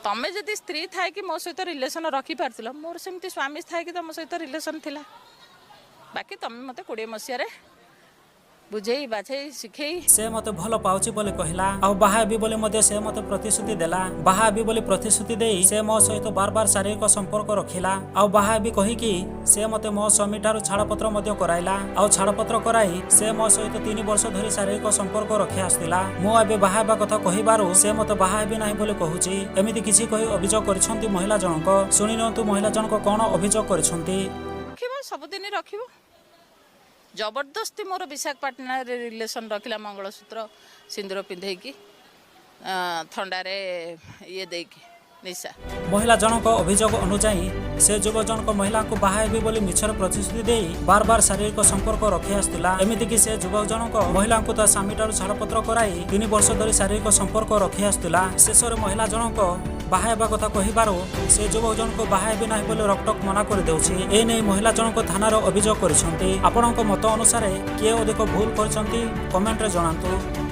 तमें जदि स्त्री थाए कि मो सहित रिलेसन रखी पार मोर सेमती स्वामी थाए कि तुम सहित रिलेसन थिला बाकी तुम मत 20 मसीह बुझे बाझे शिखे से मते भल पाउची बोली कहला आ बाहाबी बोली मते से मते प्रतिश्रुति देला बाहाबी बोली प्रतिश्रुति देई से मो सहित बार बार शारीरिक संपर्क रखिला आ बाहाबी कहि कि से मते मो स्वामी ठारू छाड़पत्र मते कराइला आ छाड़पत्र कराई से मो सहित 3 वर्ष धरि शारीरिक संपर्क रखि आस्तिला मो एबे बाहाबा कथा कहिबारु से मते बाहाबी नाही बोली कहूची एमिति किछि कहि अभियोग करछंती महिला जनक सुनि नंतु महिला जनक कोन अभियोग करछंती रखिबो सब दिन रखिबो जबरदस्ती मोर विशाखापाटना रिलेसन रखिला मंगलसूत्र सिंदूर पिंधेकी थंडारे ये देकी निशा महिला जनक अभियोग अनुसार से युवक जनक महिला को बाहाबी बोली मिछर प्रतिश्रुति देई बार बार शारीरिक संपर्क रखि आस्तिला एमिति कि से युवक जनक महिला को ता स्वामी ठारू छाड़पत्र कराई 3 वर्ष धरि शारीरिक संपर्क रखि आस्तिला शेष महिला जनक बाहाबा कथा कहिबारो से युवक जनक बाहाबी नाही बोली रकटक मना कर देउछि ए नै महिला जनक थानार अभियोग करिसंती आपनक मत अनुसार किए अधिक भूल करछंती कमेंट रे जणांतु।